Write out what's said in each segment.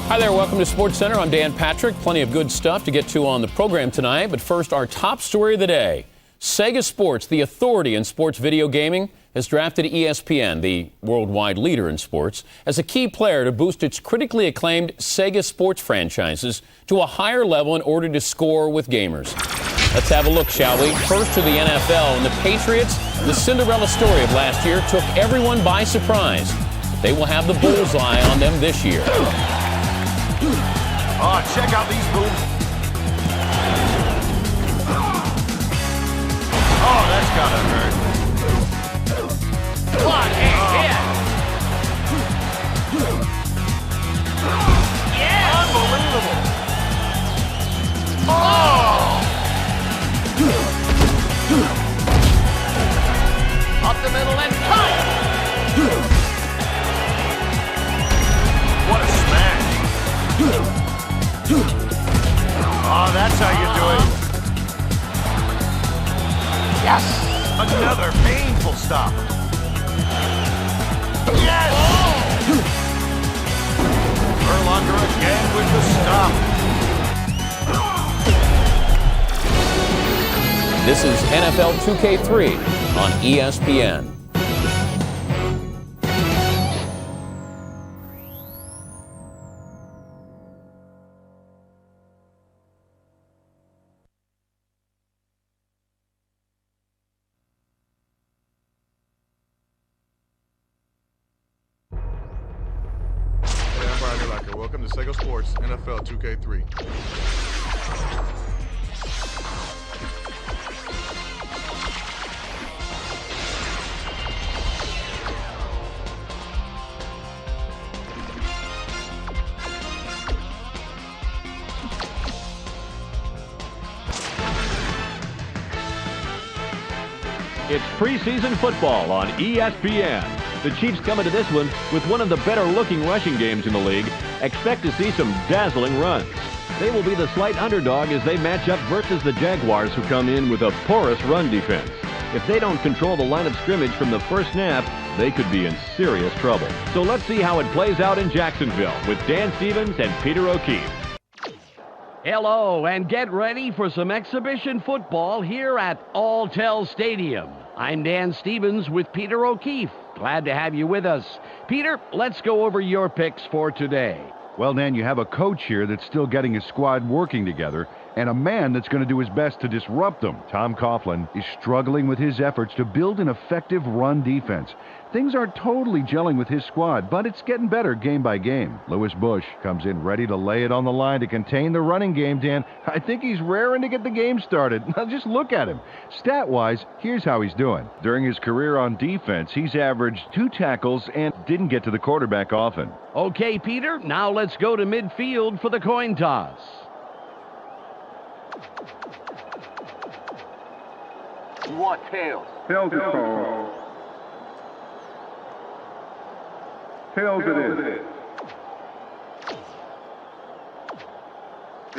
Hi there, welcome to Sports Center. I'm Dan Patrick. Plenty of good stuff to get to on the program tonight. But first, our top story of the day. Sega Sports, the authority in sports video gaming, has drafted ESPN, the worldwide leader in sports, as a key player to boost its critically acclaimed Sega Sports franchises to a higher level in order to score with gamers. Let's have a look, shall we? First to the NFL, and the Patriots, the Cinderella story of last year, took everyone by surprise. They will have the bullseye on them this year. Oh, check out these moves. Oh, that's gotta hurt. What a hit! Yes! Unbelievable! Oh! Up the middle and cut! What a smash! Oh, that's how you do it. Yes! Another painful stop. Yes! Erlacher again with the stop. This is NFL 2K3 on ESPN. Welcome to Sega Sports NFL 2K3. It's preseason football on ESPN. The Chiefs come into this one with one of the better-looking rushing games in the league. Expect to see some dazzling runs. They will be the slight underdog as they match up versus the Jaguars, who come in with a porous run defense. If they don't control the line of scrimmage from the first snap, they could be in serious trouble. So let's see how it plays out in Jacksonville with Dan Stevens and Peter O'Keefe. Hello, and get ready for some exhibition football here at Alltel Stadium. I'm Dan Stevens with Peter O'Keefe. Glad to have you with us. Peter, let's go over your picks for today. Well, Dan, you have a coach here that's still getting his squad working together, and a man that's going to do his best to disrupt them. Tom Coughlin is struggling with his efforts to build an effective run defense. Things aren't totally gelling with his squad, but it's getting better game by game. Lewis Bush comes in ready to lay it on the line to contain the running game, Dan. I think he's raring to get the game started. Now just look at him. Stat-wise, here's how he's doing. During his career on defense, he's averaged 2 tackles and didn't get to the quarterback often. Okay, Peter, now let's go to midfield for the coin toss. You want tails? Tails is called. Tails it is.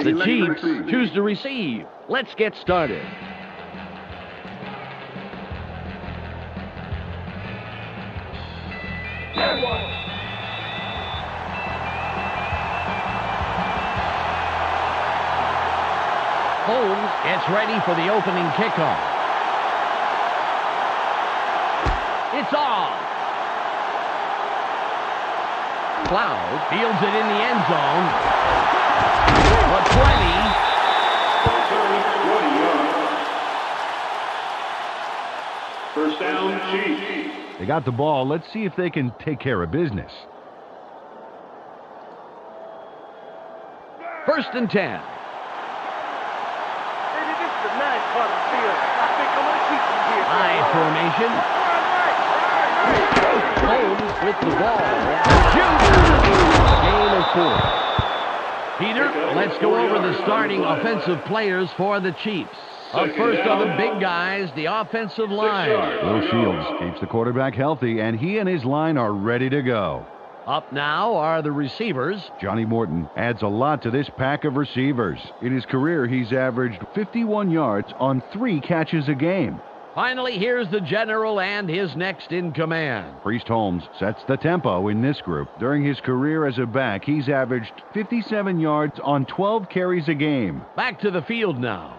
The Chiefs choose to receive. Let's get started. Holmes gets ready for the opening kickoff. It's off. Cloud fields it in the end zone. For 20. First down, Chiefs. They got the ball. Let's see if they can take care of business. First and 10. High formation. Holmes with the ball. Gain of 4. Peter, let's go over the starting offensive players for the Chiefs. Up first are the big guys, the offensive line. Will Shields keeps the quarterback healthy, and he and his line are ready to go. Up now are the receivers. Johnny Morton adds a lot to this pack of receivers. In his career, he's averaged 51 yards on 3 catches a game. Finally, here's the general and his next in command. Priest Holmes sets the tempo in this group. During his career as a back, he's averaged 57 yards on 12 carries a game. Back to the field now.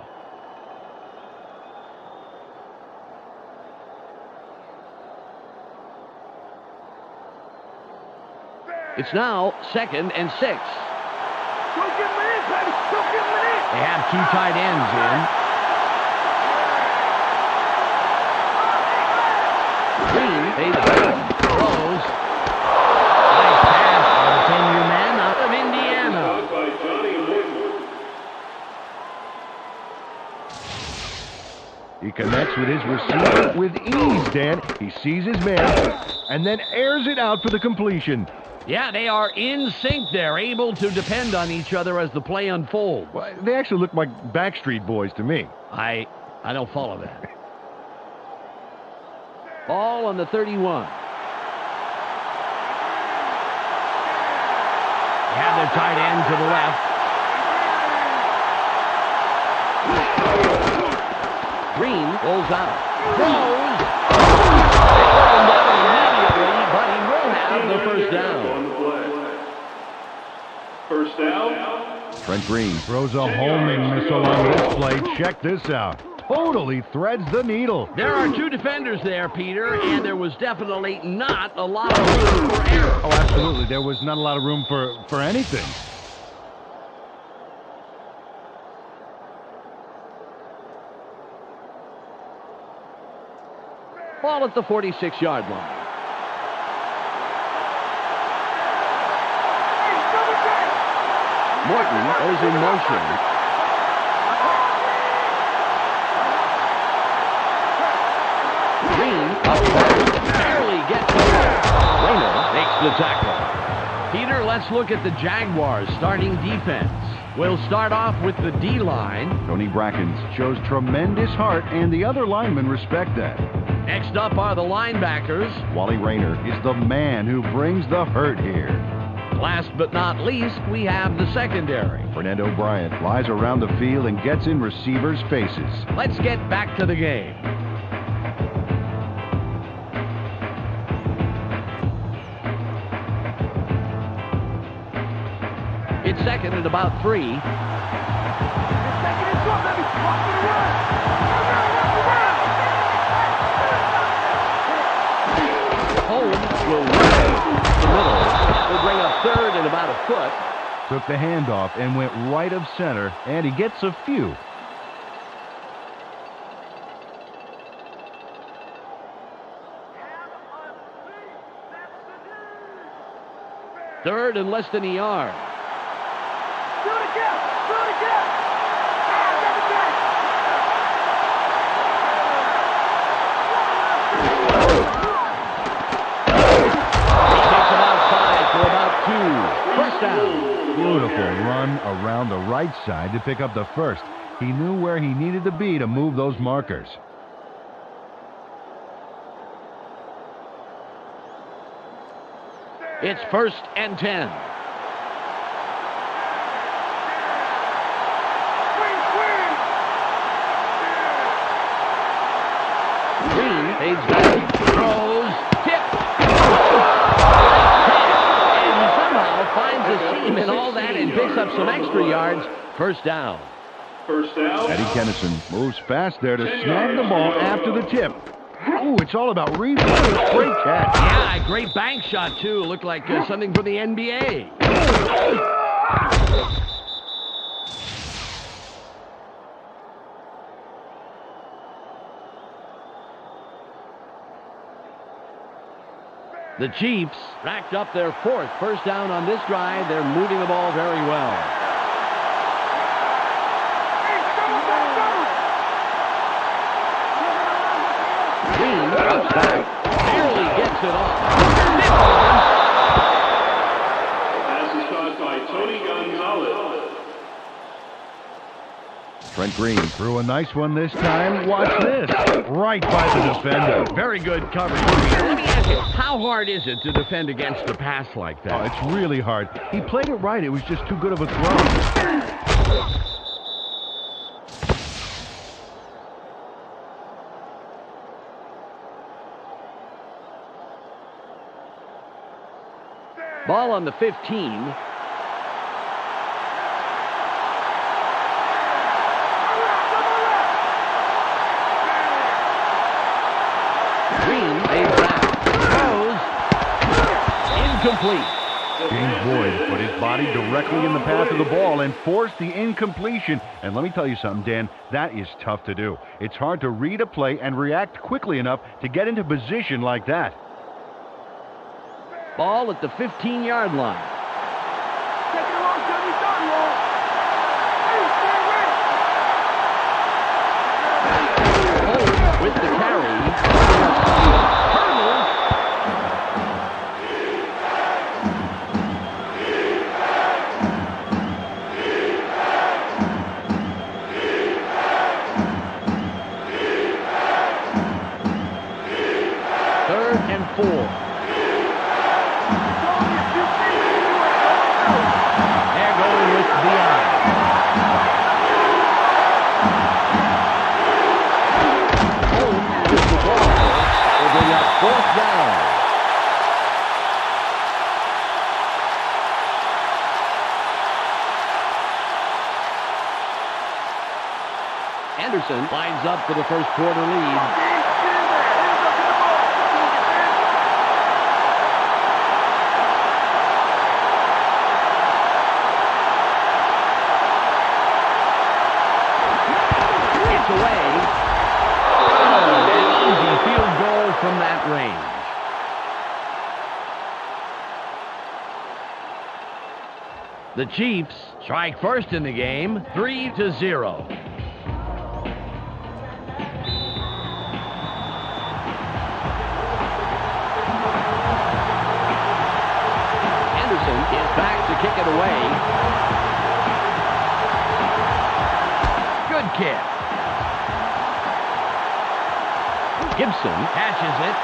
It's now 2nd and 6. They have 2 tight ends in. Green, they throws. Nice pass by the 10-year man out of Indiana. By Johnny Morton. He connects with his receiver with ease, Dan. He sees his man and then airs it out for the completion. Yeah, they are in sync there, able to depend on each other as the play unfolds. Well, they actually look like Backstreet Boys to me. I don't follow that. Ball on the 31. They have their tight end to the left. Green rolls out. Throws. Immediately, but he will have the first down. First down. Trent Green throws a homing missile on this play. Check this out. Totally threads the needle. There are 2 defenders there, Peter, and there was definitely not a lot of room for error. Oh, absolutely. There was not a lot of room for anything. Ball at the 46-yard line. Morton goes in motion. Green up first, barely gets it. Rayner makes the tackle. Peter, let's look at the Jaguars' starting defense. We'll start off with the D-line. Tony Brackens shows tremendous heart, and the other linemen respect that. Next up are the linebackers. Wally Rayner is the man who brings the hurt here. Last but not least, we have the secondary. Fernando Bryant flies around the field and gets in receivers' faces. Let's get back to the game. It's 2nd and about 3. Holmes will run the middle. Will bring up 3rd and about a foot. Took the handoff and went right of center, and he gets a few. Third and less than a yard. Beautiful run around the right side to pick up the first. He knew where he needed to be to move those markers. It's 1st and 10. Green fades back, throws, tip. Finds a seam and all that and picks up some extra yards. First down. First down. Eddie Kennison moves fast there to snag the ball after the tip. Ooh, it's all about reflexes. Great catch. Yeah, great bank shot, too. Looked like something from the NBA. The Chiefs racked up their 4th first down on this drive. They're moving the ball very well. Green drops back, barely gets it off. Pass is caught by Tony Gonzalez. Trent Green threw a nice one this time. Watch this. Right by the defender. Very good coverage. Let me ask you, how hard is it to defend against a pass like that? Oh, it's really hard. He played it right. It was just too good of a throw. Ball on the 15. Green lays back. Throws. Incomplete. James Boyd put his body directly in the path of the ball and forced the incompletion. And let me tell you something, Dan, that is tough to do. It's hard to read a play and react quickly enough to get into position like that. Ball at the 15-yard line. Holt with the carry. Anderson lines up for the first quarter lead. It's away. An easy field goal from that range. The Chiefs strike first in the game, 3-0. Is back to kick it away. Good kick. Gibson catches it.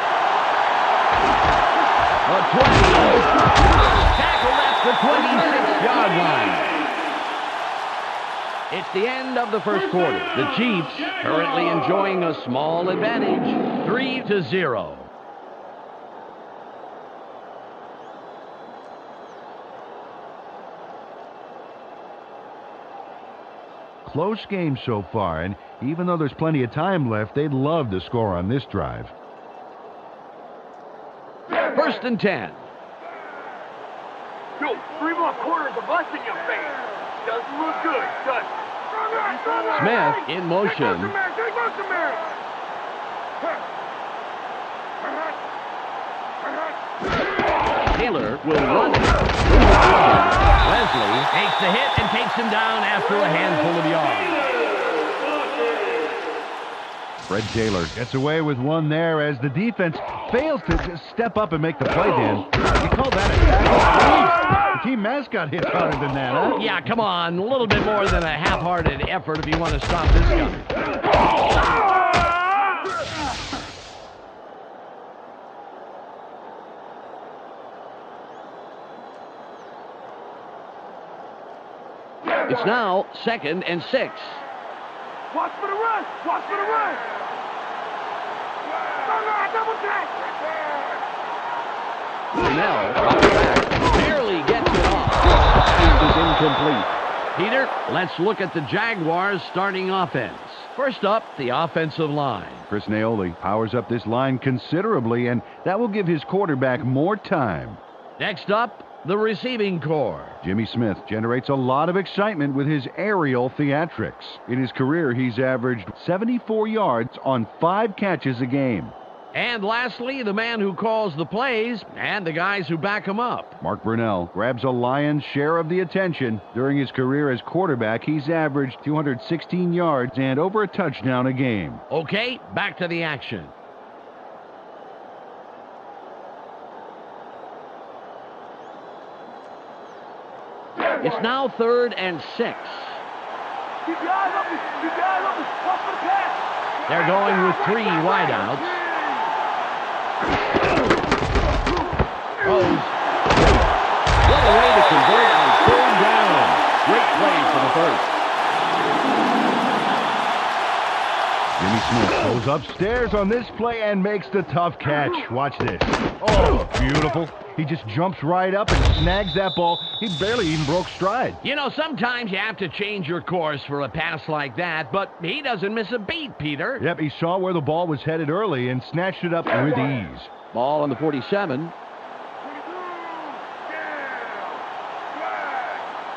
The 20. Tackled at the 26-yard line. It's the end of the first quarter. The Chiefs currently enjoying a small advantage, 3-0. Close game so far, and even though there's plenty of time left, they'd love to score on this drive. 1st and 10. Yo, 3 more quarters of us in your face. Doesn't look good, does it? Smith in motion. Taylor will run it. Leslie takes the hit and takes him down after a handful of yards. Fred Taylor gets away with one there as the defense fails to just step up and make the play, Dan. You call that a tackle? The team mascot hits harder than that, huh? Yeah, come on. A little bit more than a half-hearted effort if you want to stop this guy. It's now 2nd and 6. Watch for the run! Watch for the run! Double check! Snell barely gets it off. It is incomplete. Peter, let's look at the Jaguars' starting offense. First up, the offensive line. Chris Naoli powers up this line considerably, and that will give his quarterback more time. Next up, the receiving corps. Jimmy Smith generates a lot of excitement with his aerial theatrics. In his career, he's averaged 74 yards on 5 catches a game. And lastly, the man who calls the plays and the guys who back him up. Mark Brunell grabs a lion's share of the attention. During his career as quarterback, he's averaged 216 yards and over a touchdown a game. Okay, back to the action. It's now 3rd and 6. They're going with 3 wideouts. Throws. What a way to convert on 3rd down. Great play for the first. Jimmy Smith goes upstairs on this play and makes the tough catch. Watch this. Oh, beautiful. He just jumps right up and snags that ball. He barely even broke stride. You know, sometimes you have to change your course for a pass like that, but he doesn't miss a beat, Peter. Yep, he saw where the ball was headed early and snatched it up with ease. Ball on the 47.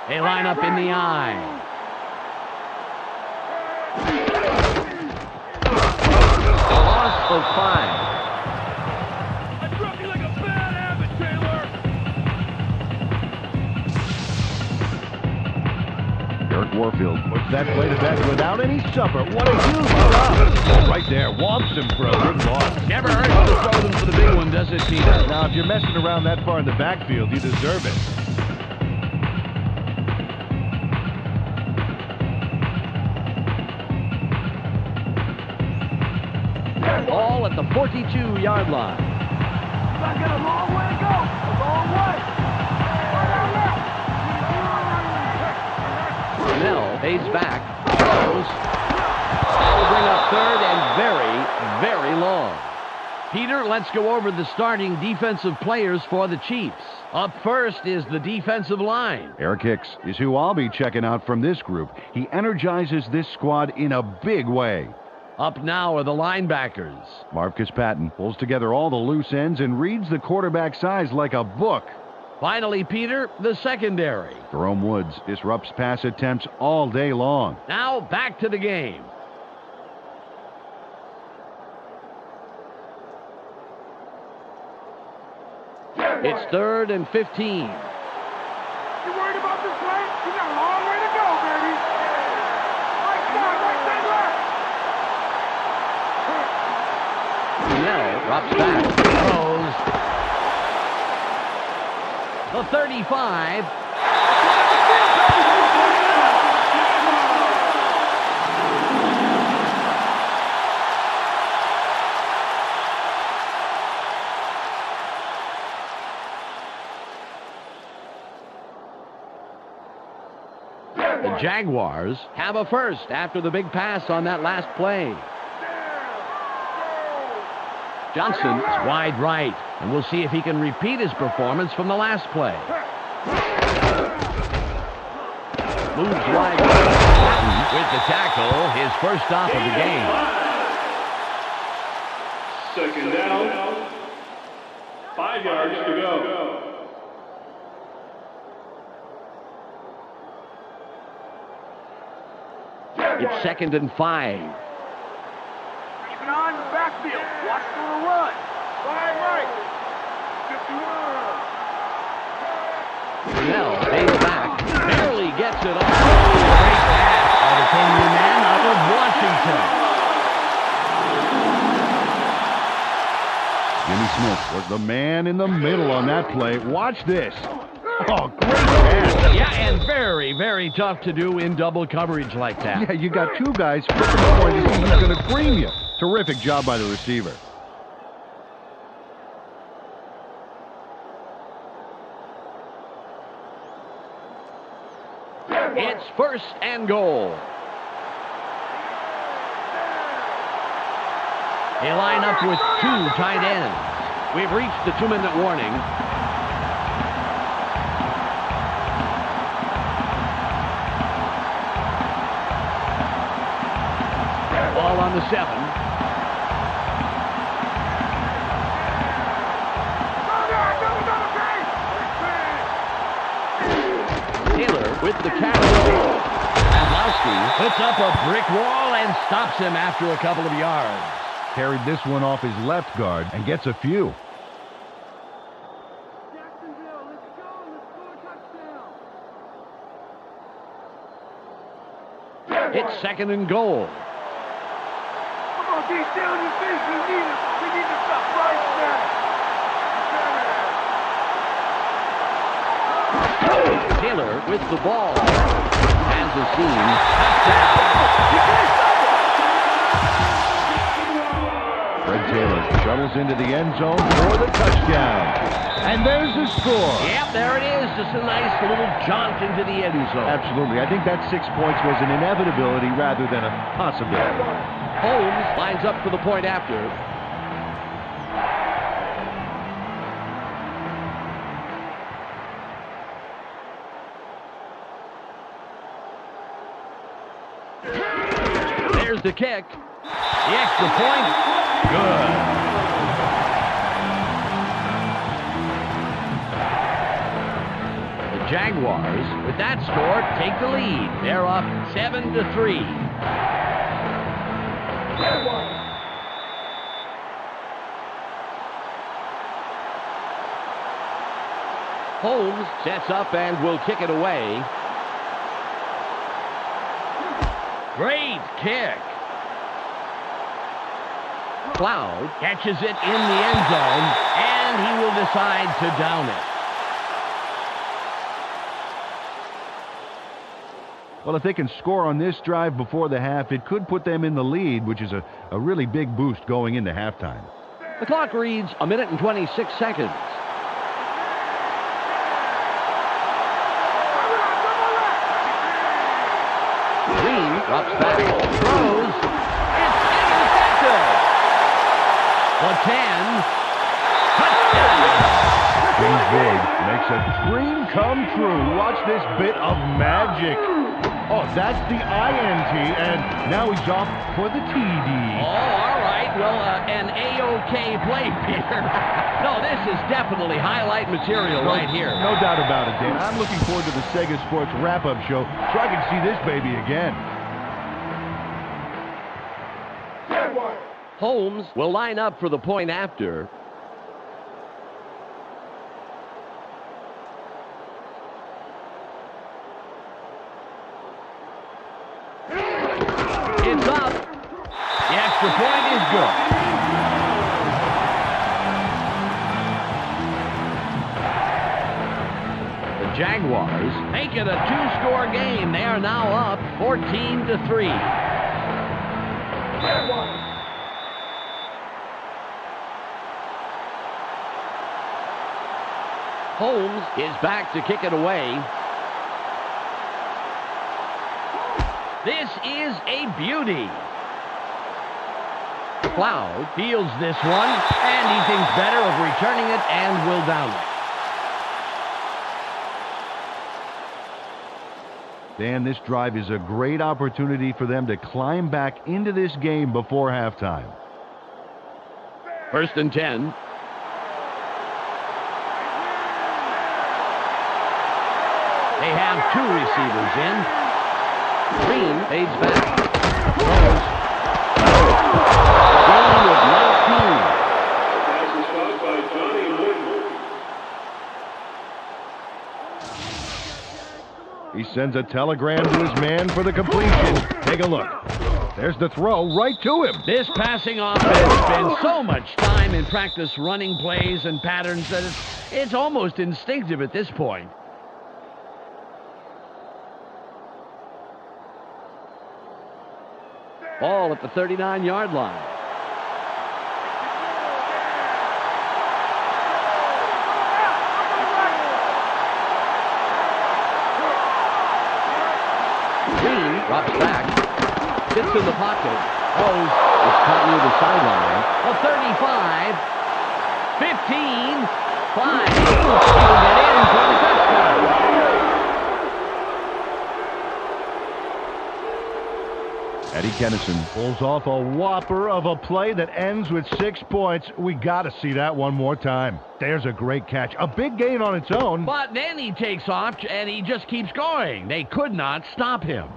They line up in the eye. Loss of 5. I dropped you like a bad habit, Taylor. Eric Warfield puts that play to bed without any supper. What a huge drop. Right there, whomps him for a good loss. Never hurts to throw them for the big one, does it, Peter? Now, if you're messing around that far in the backfield, you deserve it. All at the 42-yard line. I got a long way to go. A long way. Snell pays back. Throws. That will bring up third and very, very long. Peter, let's go over the starting defensive players for the Chiefs. Up first is the defensive line. Eric Hicks is who I'll be checking out from this group. He energizes this squad in a big way. Up now are the linebackers. Marcus Patton pulls together all the loose ends and reads the quarterback's eyes like a book. Finally, Peter, the secondary. Jerome Woods disrupts pass attempts all day long. Now back to the game. It's 3rd and 15. You worried about this play? You got a long way to go, baby. Right side, right side, left. Snell drops back. Throws. The 35. The Jaguars have a first after the big pass on that last play. Johnson is wide right, and we'll see if he can repeat his performance from the last play. Moves wide with the tackle, his first stop of the game. Second down. 5 yards to go. It's 2nd and 5. Keep an eye on the backfield. Watch for a run. Right. Snell pays back. Barely gets it off. Great pass by the 10-year man out of Washington. Jimmy Smith was the man in the middle on that play. Watch this. Oh, great pass. Yeah, and very, very tough to do in double coverage like that. Yeah, you got two guys flipping the coin to see who's going to cream you. Terrific job by the receiver. It's 1st and goal. They line up with 2 tight ends. We've reached the 2-minute warning. Ball on the 7. Taylor with the carry. Adlowski puts up a brick wall and stops him after a couple of yards. Carried this one off his left guard and gets a few. Jacksonville, let's go. Let's score a touchdown. It's 2nd and goal. Come on, D, stay on your feet. We need to stop right there. Taylor with the ball. Has a seam. Touchdown. Fred Taylor shuttles into the end zone for the touchdown. And there's the score. Yep, there it is. Just a nice little jaunt into the end zone. Absolutely. I think that 6 points was an inevitability rather than a possibility. Holmes lines up for the point after. Here's the kick. The extra point. Good. The Jaguars, with that score, take the lead. They're up 7-3. Holmes sets up and will kick it away. Great kick. Cloud catches it in the end zone, and he will decide to down it. Well, if they can score on this drive before the half, it could put them in the lead, which is a really big boost going into halftime. The clock reads 1 minute and 26 seconds. Green drops back, throws, it's intercepted. The 10, touchdown. James Boyd makes a dream come true. Watch this bit of magic. Oh, that's the INT, and now he's off for the TD. Oh, all right. Well, an A-OK play, Peter. No, this is definitely highlight material right here. No doubt about it, Dan. I'm looking forward to the Sega Sports wrap-up show so I can see this baby again. Holmes will line up for the point after. It's up. The extra point is good. The Jaguars make it a two-score game. They are now up 14-3. Holmes is back to kick it away. This is a beauty. Cloud fields this one, and he thinks better of returning it and will down it. Dan, this drive is a great opportunity for them to climb back into this game before halftime. 1st and 10. They have two receivers in. Green fades back. Throws. Gain of 19. Pass is caught by Johnny Wooden. He sends a telegram to his man for the completion. Take a look. There's the throw right to him. This passing offense spends so much time in practice running plays and patterns that it's almost instinctive at this point. Ball at the 39-yard line. Green drops back, sits in the pocket, throws, is caught near the sideline. A 35, 15, 5. He'll get in for the touchdown. Eddie Kennison pulls off a whopper of a play that ends with 6 points. We got to see that one more time. There's a great catch. A big gain on its own. But then he takes off, and he just keeps going. They could not stop him.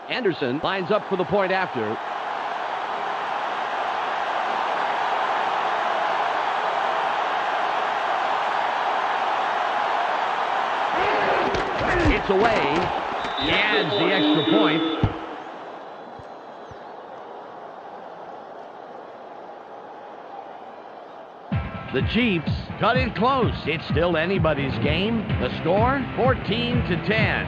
Anderson lines up for the point after. It's away. He adds the extra point. The Chiefs cut it close. It's still anybody's game. The score, 14-10.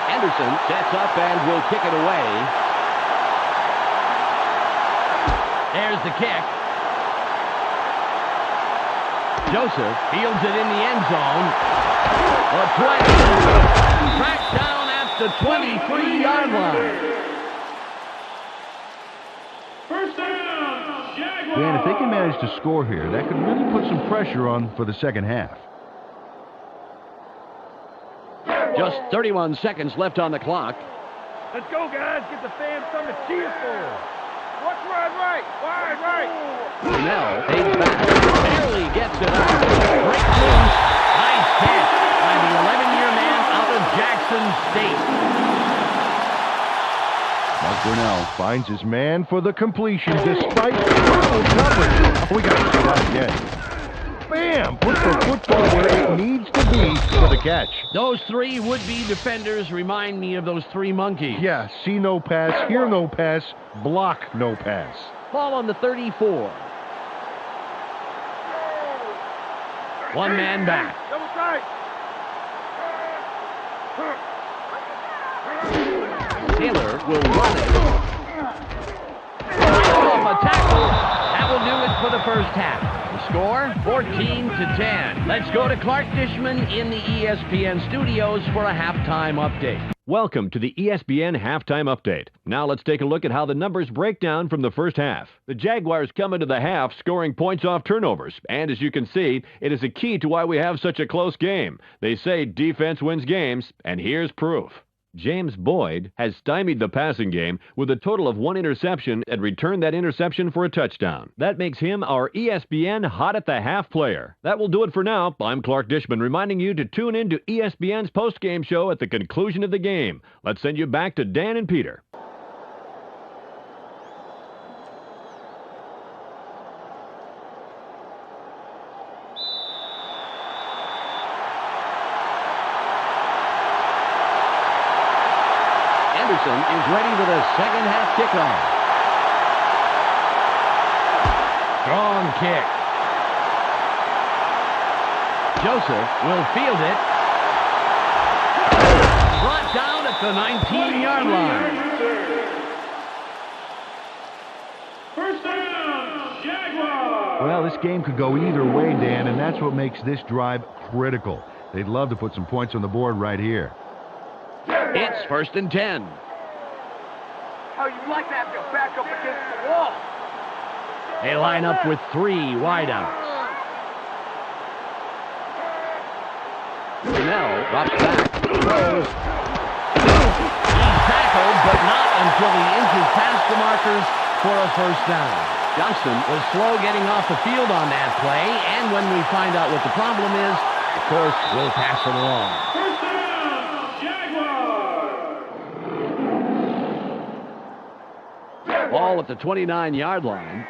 Anderson sets up and will kick it away. There's the kick. Joseph fields it in the end zone. The 20. Tracked down at the 23-yard line. First down, Jaguars. Dan, if they can manage to score here, that could really put some pressure on for the second half. Just 31 seconds left on the clock. Let's go, guys. Get the fans something to cheer for. Watch wide right. Wide right. Brunell takes back. Barely gets it up. Breaks loose. Nice catch by the 11-year man out of Jackson State. Mark Brunell finds his man for the completion despite triple coverage. Oh, we got to see that again. Bam! Puts the football where it needs to be for the catch. Those three would-be defenders remind me of those three monkeys. Yeah, see no pass, hear no pass, block no pass. Ball on the 34. One man back. Double tight. Taylor will run it. Off a tackle. That will do it for the first half. The score, 14-10. Let's go to Clark Dishman in the ESPN studios for a halftime update. Welcome to the ESPN Halftime Update. Now let's take a look at how the numbers break down from the first half. The Jaguars come into the half scoring points off turnovers, and as you can see, it is a key to why we have such a close game. They say defense wins games, and here's proof. James Boyd has stymied the passing game with a total of 1 interception and returned that interception for a touchdown. That makes him our ESPN Hot at the Half player. That will do it for now. I'm Clark Dishman reminding you to tune in to ESPN's postgame show at the conclusion of the game. Let's send you back to Dan and Peter. Anderson is ready with a second half kickoff. Strong kick. Joseph will field it. Brought down at the 19-yard line. First down, Jaguars. Well, this game could go either way, Dan, and that's what makes this drive critical. They'd love to put some points on the board right here. It's 1st and 10. Oh, you'd like to have your back up against the wall. They line up with 3 wideouts. Brunell drops back. Throws. He's tackled, but not until he inches past the markers for a first down. Johnston was slow getting off the field on that play, and when we find out what the problem is, of course, we'll pass it along. First down, Jaguars. Ball at the 29-yard line.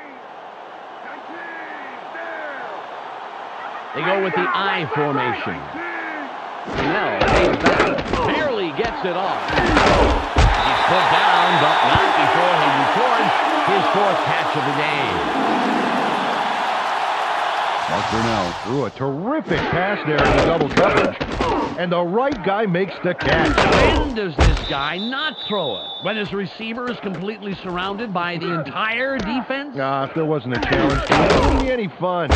They go with the I formation. Brunell pays back. Barely gets it off. He's put down, but not before he records his 4th catch of the game. Mark Brunell threw a terrific pass there in the double coverage, and the right guy makes the catch. When does this guy not throw it? When his receiver is completely surrounded by the entire defense? If there wasn't a challenge, it wouldn't be any fun.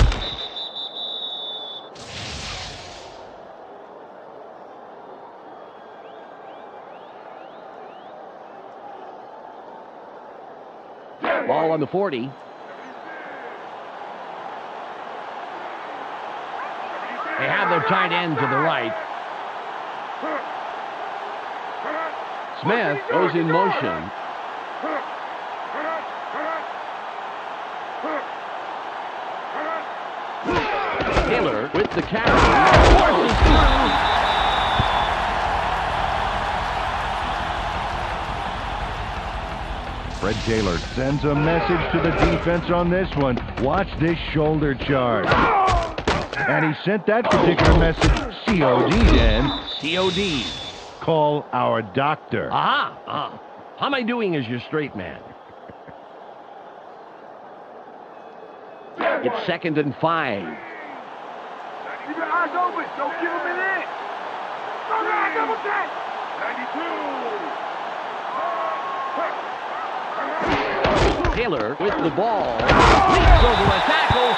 Ball on the 40. They have their tight end to the right. Smith goes in motion. Taylor with the carry. Forces through. Fred Taylor sends a message to the defense on this one. Watch this shoulder charge. And he sent that particular message COD, Dan. COD. Call our doctor. Aha. How am I doing as your straight man? It's 2nd and 5. Keep your eyes open. Don't give him an inch. Go down, double check. 92. Taylor with the ball. Leaps over a tackle.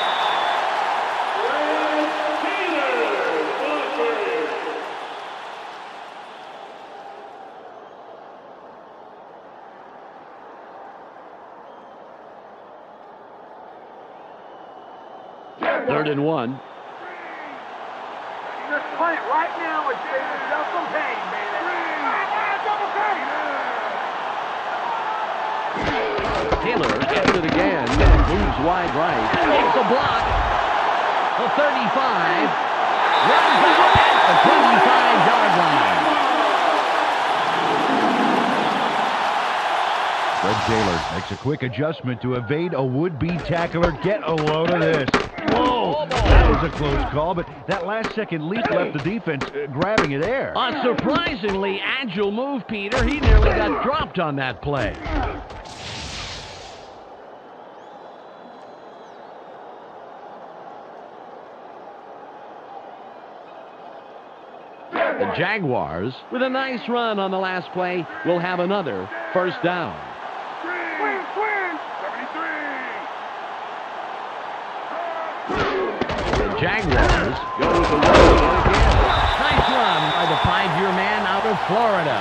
3rd and 1. Just punt it right now and save yourself some pain, baby. Double Taylor gets it again and moves wide right. Makes a block. The 35. Runs out at the 25-yard line. Fred Taylor makes a quick adjustment to evade a would-be tackler. Get a load of this. Whoa, that was a close call, but that last-second leap left the defense grabbing at air. A surprisingly agile move, Peter. He nearly got dropped on that play. The Jaguars, with a nice run on the last play, will have another 1st down. Swing! 73! The Jaguars go to the line again. Nice run by the 5-year man out of Florida.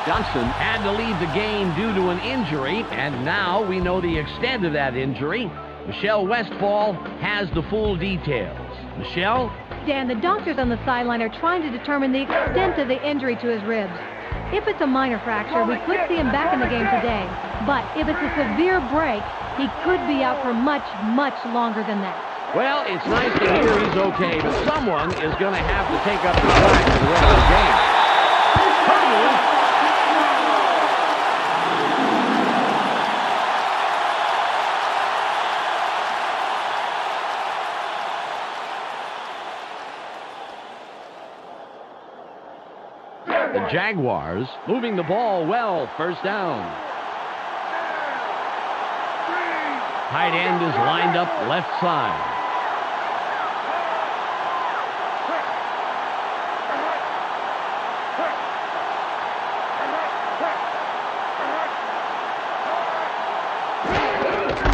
Johnson had to leave the game due to an injury, and now we know the extent of that injury. Michelle Westfall has the full details. Michelle? Dan, the doctors on the sideline are trying to determine the extent of the injury to his ribs. If it's a minor fracture, we could see him back in the game today. But if it's a severe break, he could be out for much, much longer than that. Well, it's nice to hear he's okay, but someone is going to have to take up the slack for the rest of the game. The Jaguars moving the ball well, 1st down. Tight end is lined up left side.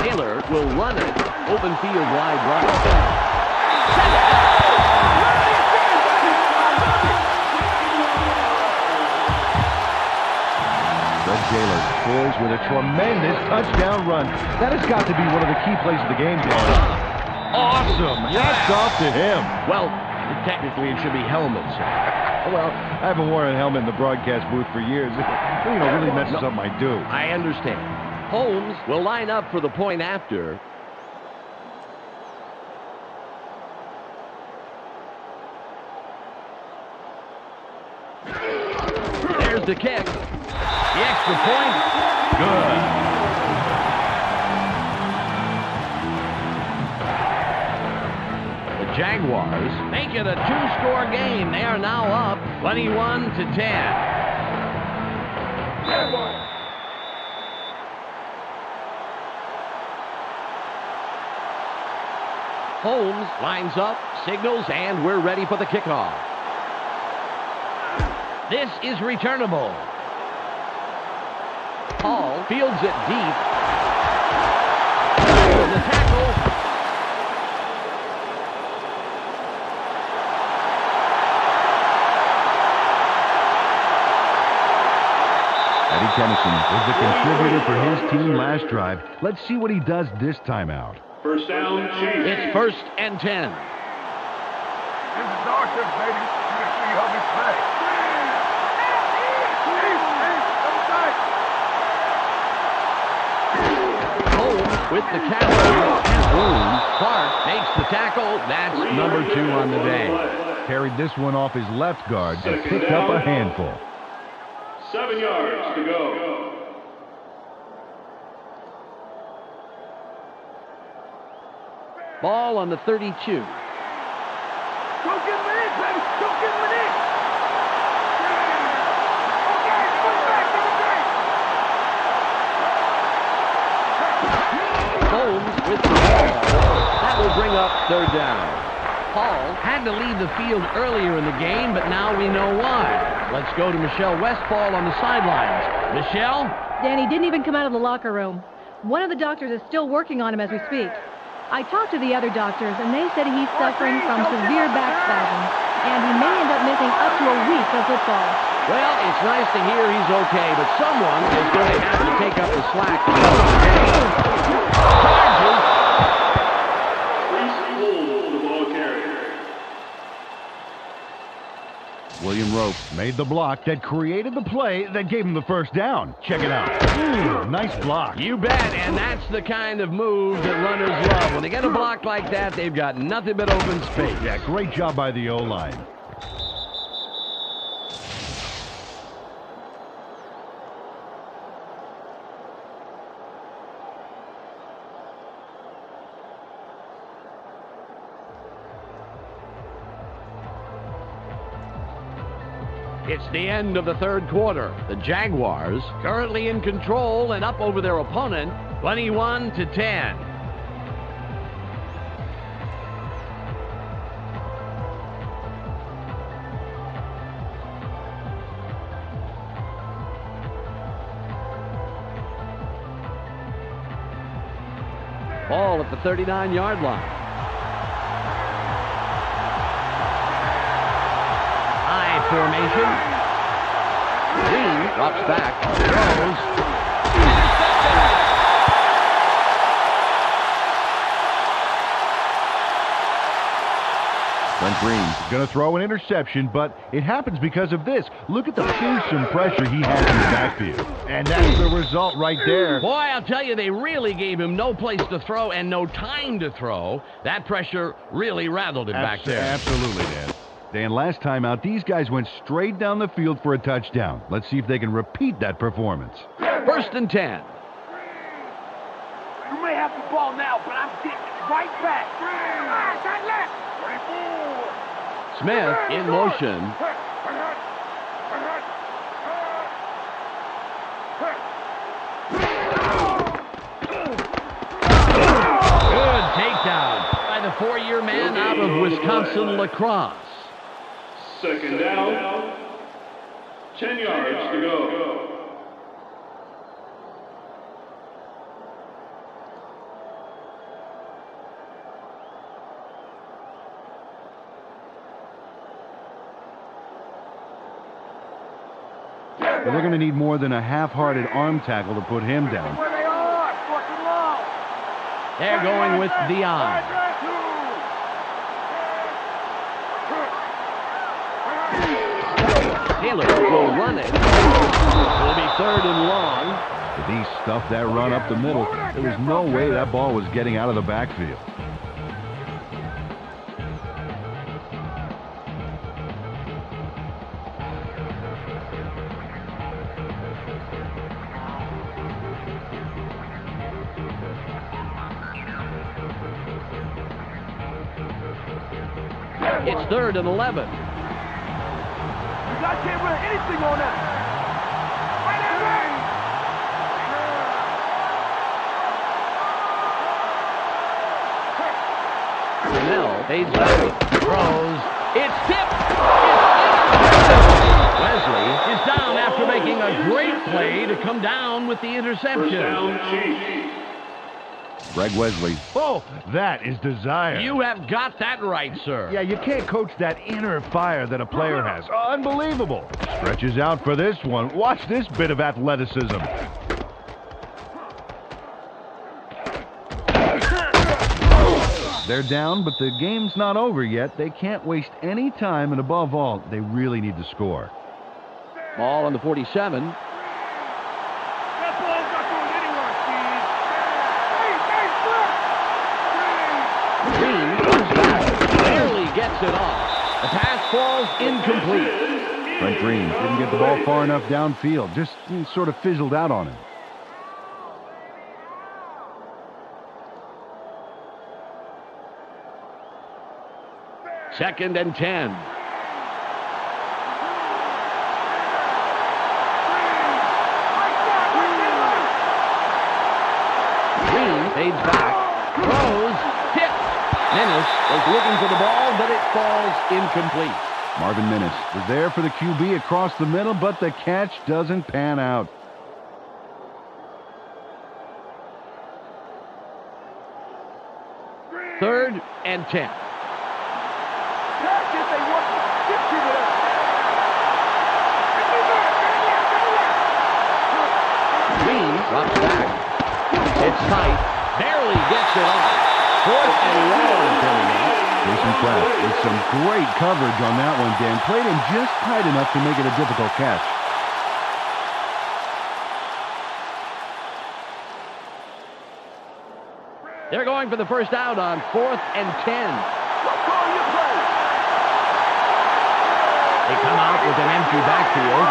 Taylor will run it. Open field wide right. Fred Taylor scores with a tremendous touchdown run. That has got to be one of the key plays of the game, Dan. Awesome. Hats off to him. Well, technically it should be helmets. Well, I haven't worn a helmet in the broadcast booth for years. It really messes up my do. I understand. Holmes will line up for the point after. There's the kick. The extra point. Good. The Jaguars make it a 2-score game. They are now up 21-10. Holmes lines up, signals, and we're ready for the kickoff. This is returnable. Hall fields it deep. The tackle. Eddie Kennison was the contributor for his team last drive. Let's see what he does this time out. 1st down, Chiefs. It's 1st and 10. This is our turn, baby. You can see how we play. Holmes with the catch. Clark makes the tackle. That's number 2 on the day. Carried this one off his left guard and picked up a handful. 7 yards to go. Ball on the 32. Don't give him an inch, baby. Don't give him an inch. Okay, put it back, Holmes with the ball. That will bring up 3rd down. Hall had to leave the field earlier in the game, but now we know why. Let's go to Michelle Westfall on the sidelines. Michelle? Danny didn't even come out of the locker room. One of the doctors is still working on him as we speak. I talked to the other doctors, and they said he's suffering from severe back spasms, and he may end up missing up to a week of football. Well, it's nice to hear he's okay, but someone is going to have to take up the slack. Charges. William Rope made the block that created the play that gave him the first down. Check it out. Ooh, nice block. You bet, and that's the kind of move that runners love. When they get a block like that, they've got nothing but open space. Yeah, great job by the O-line. It's the end of the third quarter. The Jaguars currently in control and up over their opponent, 21-10. Ball at the 39-yard line. Formation. Green drops back, throws. Brent Green's going to throw an interception, but it happens because of this. Look at the fearsome pressure he has in the backfield. And that's the result right there. Boy, I'll tell you, they really gave him no place to throw and no time to throw. That pressure really rattled him back there. Absolutely, Dan. Dan, last time out, these guys went straight down the field for a touchdown. Let's see if they can repeat that performance. 1st and 10. You may have the ball now, but I'm getting right back. Smith in motion. Good takedown by the 4-year man out of Wisconsin La Crosse. 2nd down, 10 yards to go. They're going to need more than a half-hearted arm tackle to put him down. They're going with Dion. Taylor will run it. It'll be 3rd and long. If he stuffed that run up the middle, there was no way that ball was getting out of the backfield. It's 3rd and 11. I can't run anything on that. Snell fades back, throws. It's tipped. Wesley is down after making a great play to come down with the interception. 1st down, Chiefs. Greg Wesley. Oh, that is desire. You have got that right, sir. Yeah, you can't coach that inner fire that a player has. Unbelievable. Stretches out for this one. Watch this bit of athleticism. They're down, but the game's not over yet. They can't waste any time, and above all, they really need to score. Ball on the 47. Gets it off. The pass falls incomplete. Brent Green didn't get the ball far enough downfield. Just sort of fizzled out on him. Second and 10. Green fades back. Throws. Tipped. Menace was looking for the ball, but it falls incomplete. Marvin Menace was there for the QB across the middle, but the catch doesn't pan out. Third and 10. Green drops back. It's tight. Barely gets it off. 4th and long coming in. Jason open press with some great coverage on that one, Dan. Played him just tight enough to make it a difficult catch. They're going for the first down on 4th and 10. They come out with an empty backfield.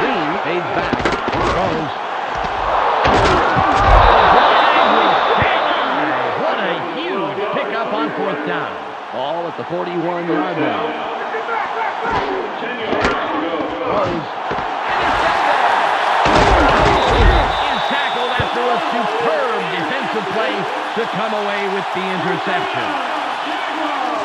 Green fades back. Throws. What a huge pickup on 4th down. Ball at the 41-yard line. Throws. Is tackled after a superb defensive play to come away with the interception.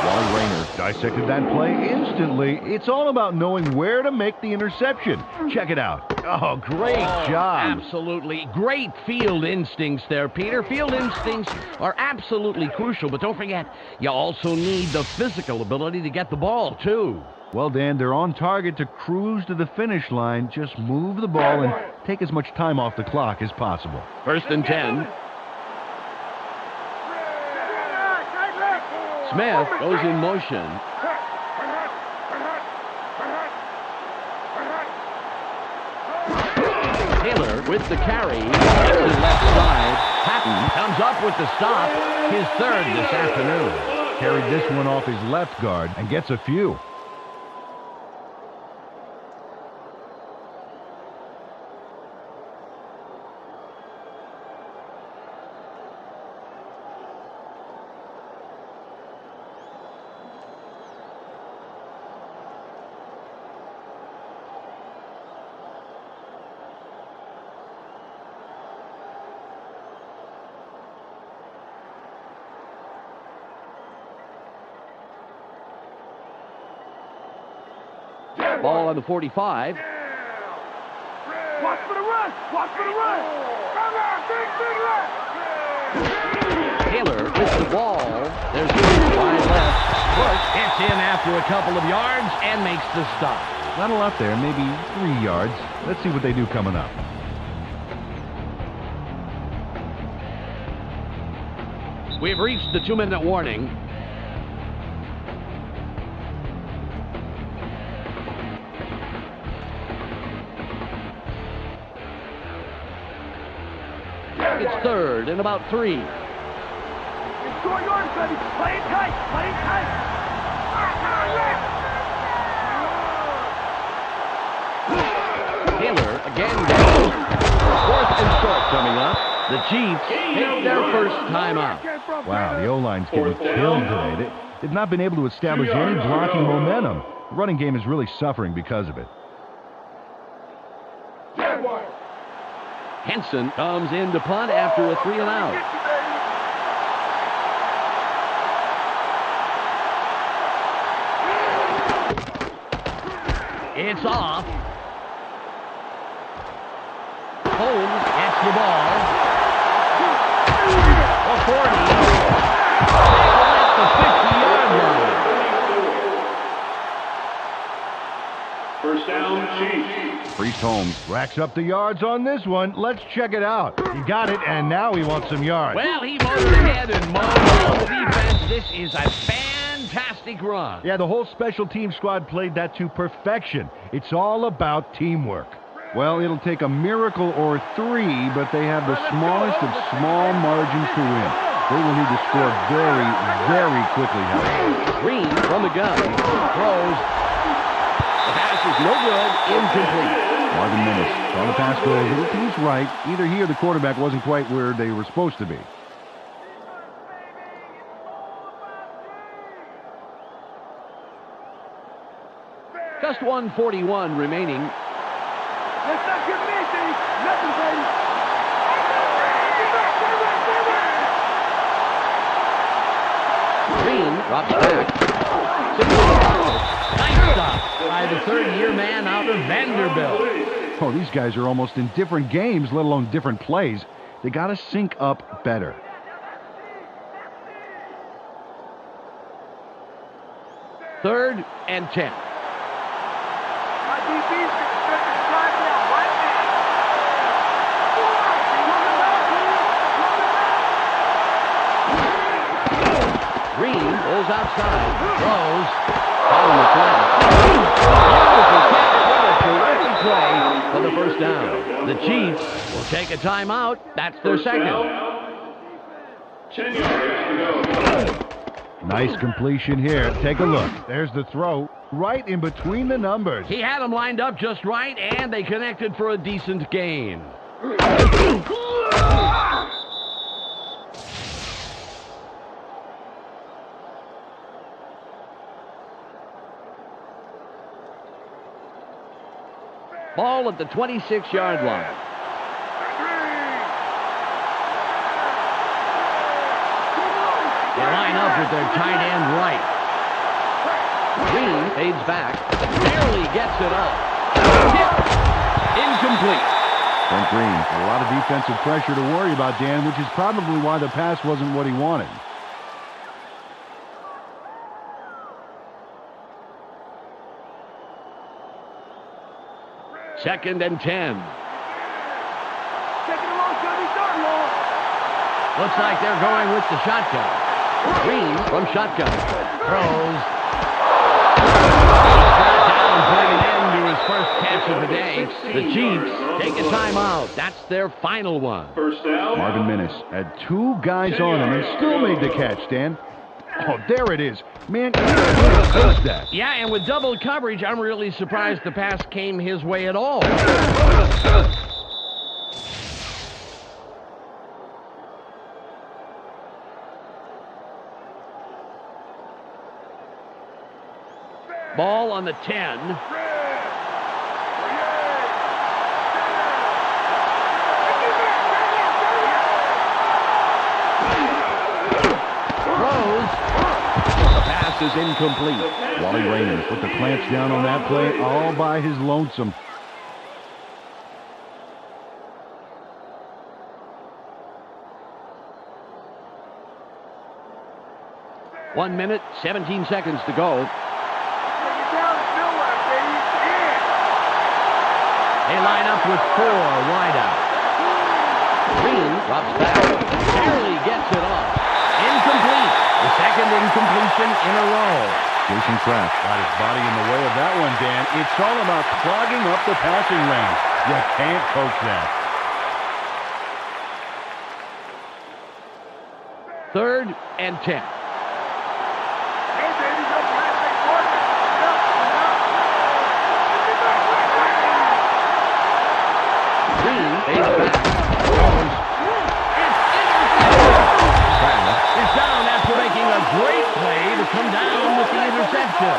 Wally Rayner dissected that play instantly. It's all about knowing where to make the interception. Check it out. Oh, great job. Absolutely. Great field instincts there, Peter. Field instincts are absolutely crucial, but don't forget, you also need the physical ability to get the ball, too. Well, Dan, they're on target to cruise to the finish line. Just move the ball and take as much time off the clock as possible. 1st and 10. Smith goes in motion. Taylor with the carry. To the left side. Patton comes up with the stop. His 3rd this afternoon. Carried this one off his left guard and gets a few. Ball on the 45. Watch for the run! Watch for the run! Come on, big Taylor with the ball. There's wide left. Brooks hits in after a couple of yards and makes the stop. Not a lot there, maybe 3 yards. Let's see what they do coming up. We've reached the 2-minute warning. It's 3rd and about 3. Enjoy yours, baby. Play it tight. Play it tight. Taylor again down. 4th and short coming up. The Chiefs take their first time out. Wow, the O-line's getting killed today. They've not been able to establish any blocking momentum. The running game is really suffering because of it. Henson comes in to punt after a 3 and out. It's off. Holmes gets the ball. A 40. At the 50-yard line. First down, Chiefs. Priest Holmes racks up the yards on this one. Let's check it out. He got it, and now he wants some yards. Well, he motored ahead and mowed on the defense. This is a fantastic run. Yeah, the whole special team squad played that to perfection. It's all about teamwork. Well, it'll take a miracle or 3, but they have the smallest of small margins to win. They will need to score very, very quickly, however. Green from the gun. Throws. The pass is no good. Incomplete. Marvin Minnis on the pass goes a little to his right. Either he or the quarterback wasn't quite where they were supposed to be. Just 1:41 remaining. Let's not give me anything. Nothing, baby. Green drops back. Nice stop by the 3rd-year man out of Vanderbilt. Oh, these guys are almost in different games, let alone different plays. They got to sync up better. Third and 10. Green Pulls outside. Throws. Following the flag. Beautiful catch. What a terrific play for the first down. The Chiefs will take a timeout. That's their second. 10 yards to go. Nice completion here. Take a look. There's the throw right in between the numbers. He had them lined up just right, and they connected for a decent gain. Ball at the 26-yard line. They line up with their tight end right. Green fades back. Barely gets it off. Incomplete. Brent Green, a lot of defensive pressure to worry about, Dan, which is probably why the pass wasn't what he wanted. Second and 10. Looks like they're going with the shotgun. Green from shotgun. Throws. Down, putting an end to his first catch of the day. The Chiefs take a timeout. That's their final one. First down. Marvin Minis had two guys on him and still made the catch, Dan. Oh, there it is. Man, he faced that. Yeah, and with double coverage, I'm really surprised the pass came his way at all. Ball on the 10. Throws. The pass is incomplete. Wally Raymond put the clamps down on that play all by his lonesome. One minute, 17 seconds to go. They line up with four wide out. Green drops back. Barely gets it off. Incomplete. The second incompletion in a row. Jason Kraft got his body in the way of that one, Dan. It's all about clogging up the passing lane. You can't coach that. Third and 10. Is down after making a great play to come down with the interception.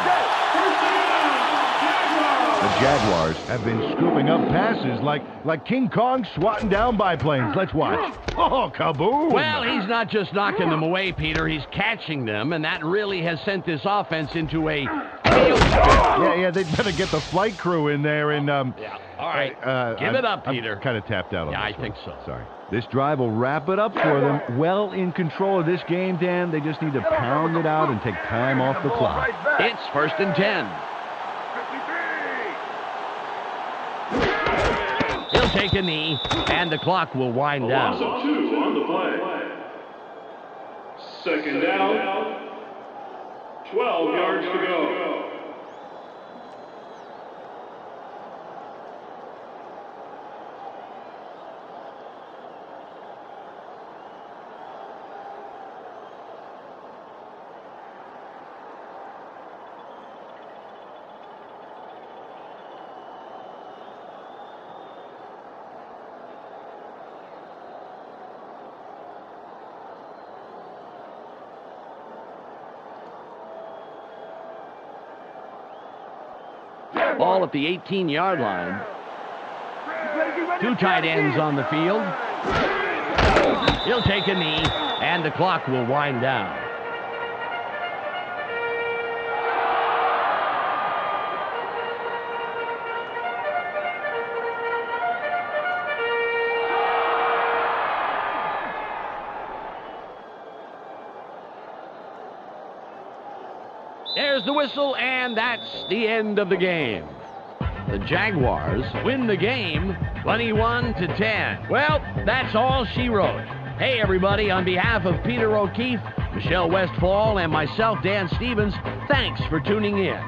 The Jaguars have been scooping up passes like King Kong swatting down biplanes. Let's watch. Oh, kaboom! Well, he's not just knocking them away, Peter. He's catching them, and that really has sent this offense into a tailspin. Yeah, they'd better get the flight crew in there and Yeah. All right, give it up, Peter. I'm kind of tapped out on Yeah, this I think one. so. Sorry. This drive will wrap it up for them. Well in control of this game, Dan. They just need to pound it out and take time off the clock. It's first and 10. He'll take a knee, and the clock will wind A down. loss of 2 on the play. Second down. 12 yards to go. Ball at the 18-yard line. Two tight ends on the field. He'll take a knee, and the clock will wind down. There's the whistle, and that's the end of the game. The Jaguars win the game 21-10. Well, that's all she wrote. Hey, everybody, on behalf of Peter O'Keefe, Michelle Westfall and myself, Dan Stevens, thanks for tuning in.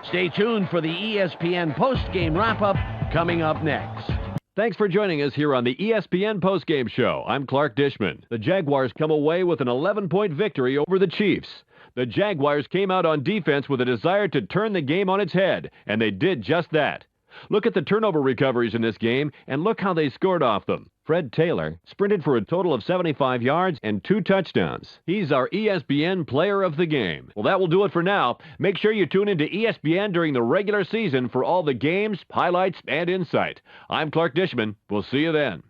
Stay tuned for the ESPN post-game wrap-up coming up next. Thanks for joining us here on the ESPN postgame show. I'm Clark Dishman. The Jaguars come away with an 11-point victory over the Chiefs. The Jaguars came out on defense with a desire to turn the game on its head, and they did just that. Look at the turnover recoveries in this game, and look how they scored off them. Fred Taylor sprinted for a total of 75 yards and 2 touchdowns. He's our ESPN Player of the Game. Well, that will do it for now. Make sure you tune into ESPN during the regular season for all the games, highlights, and insight. I'm Clark Dishman. We'll see you then.